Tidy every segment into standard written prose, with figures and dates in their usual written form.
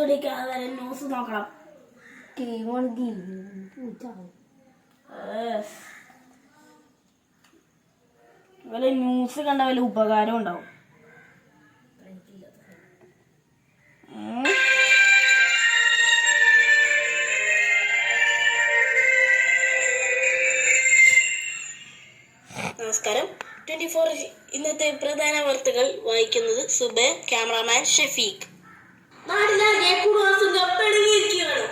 ഒളിച്ചോടിക്കാതെ news നോക്കണം. വല്ല news കണ്ട വല്ല ഉപകാരം ഉണ്ടാവും. നമസ്കാരം. 24 ഇന്നത്തെ പ്രധാന വാർത്തകൾ വായിക്കുന്നത് സുബൈ, ക്യാമറാമാൻ ഷഫീഖ്. നാട്ടിലാകെ കുറുവാസംഘം പെടുങ്ങിയിരിക്കുകയാണ്.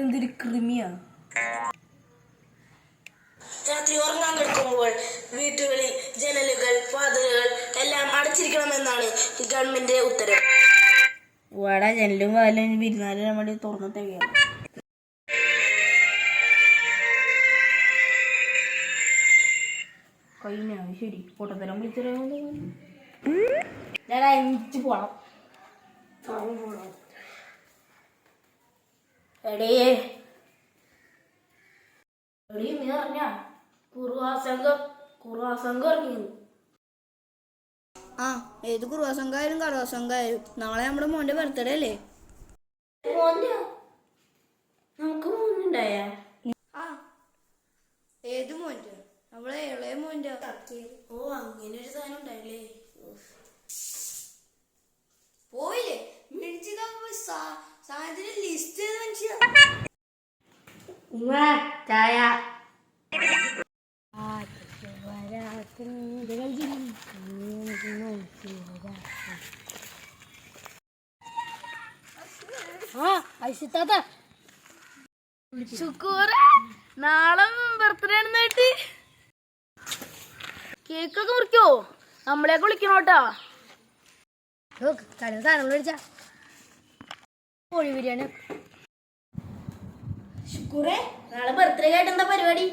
എന്തൊരു കൃമിയാ. രാത്രി ഉറങ്ങാൻ കിടക്കുമ്പോൾ വീട്ടുകളിൽ ജനലുകൾ, വാതിലുകൾ എല്ലാം അടച്ചിരിക്കണമെന്നാണ് ഗവൺമെന്റ് ഉത്തരവ്. ഇവിടെ ജനലും വാതിലും വിരുന്നാലും വേണ്ടി തുറന്നിട്ടേക്കാണ്. കഴിഞ്ഞ ശരി പൊട്ടത്തരം വിളിച്ചു പോണം. എടേ നീ അറിഞ്ഞ കുറുവാസംഘം ഇറങ്ങിയത്? ഏത് കുറുവാസംഘായാലും കറുവാസംഘായാലും നാളെ നമ്മുടെ മോന്റെ ബർത്ത്ഡേ അല്ലേ? നമുക്ക് മോനുണ്ടായ ഏത് മോന്റെ? നമ്മളെ ഇളയ മോന്റെ. ഓ, അങ്ങനെ ഒരു സാധനം ഉണ്ടായില്ലേ? പോയില്ലേ സാധനത്തിന് ലിസ്റ്റ് ചെയ്ത് മനുഷ്യ ചായ. നാളെ ബർത്ത്ഡേ ആണെന്നായിട്ട് കേക്കൊക്കെ മുറിക്കോ? നമ്മളെയൊക്കെ വിളിക്കണോട്ടാ. സാധനങ്ങൾ മേടിച്ച കോഴി ബിരിയാണി. ശുക്കൂറേ, നാളെ ബർത്ത്ഡേ ആയിട്ട് എന്താ പരിപാടി?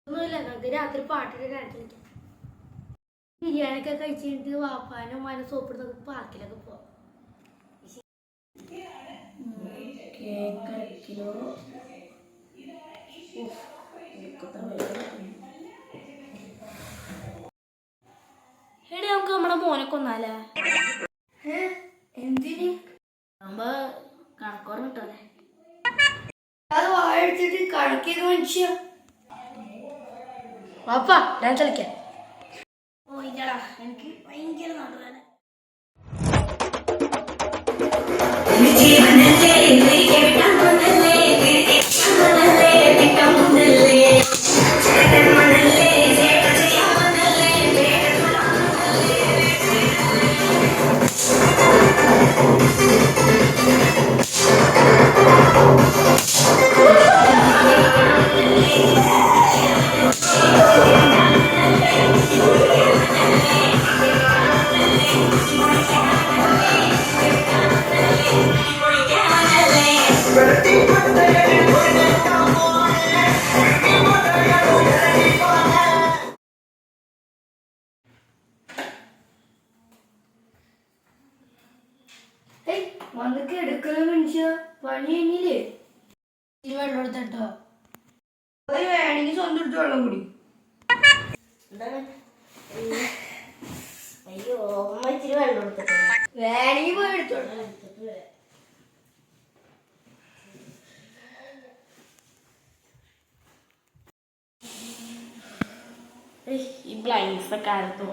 ഒന്നുമില്ല, നമുക്ക് രാത്രി പാട്ടൊക്കെ കാണിച്ചിരിക്കാം. ബിരിയാണിയൊക്കെ കഴിച്ചിട്ട് വാപ്പാനും ഉമ്മാനും സോപ്പിടുന്ന പാർക്കിലൊക്കെ പോവാം. എടേ, നമുക്ക് നമ്മുടെ മോനെ കൊന്നാലേ? എന്തിന്? കണക്കോർന്നിട്ടല്ലേ? അത് വാഴടിച്ചിട്ട് കളിക്കുന്ന മനുഷ്യ. വാപ്പാ, ഞാൻ കളിക്കാം. ഓ ഇല്ലടാ, എനിക്ക് ഭയങ്കര നാട്ടുകാരൻ. വന്നൊക്കെ എടുക്കണ മനുഷ്യ പണി കഴിഞ്ഞില്ലേ? വെള്ളം എടുത്തോ. വേണമെങ്കിൽ സ്വന്തം എടുത്ത് വെള്ളം കുടി. അയ്യോ, ഇച്ചിരി വെള്ളം എടുത്തിട്ട് വേണമെങ്കിൽ പോയി എടുത്തോളൂ. ഈ ബ്ലൈൻഡ്സ് കാലത്തോ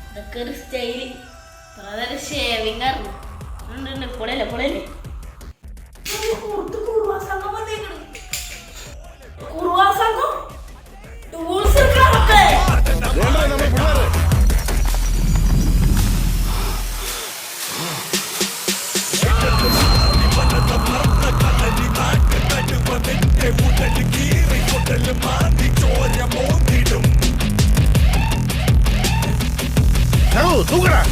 ഇതൊക്കെ ഒരു സ്റ്റൈല്. ഷേവിങ് അറിഞ്ഞു പൊളയല്ലേ പൊളയല്ലേ. കുറുവാസംഘം ടൂൾസ് തൂക്കടാ.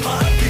Mark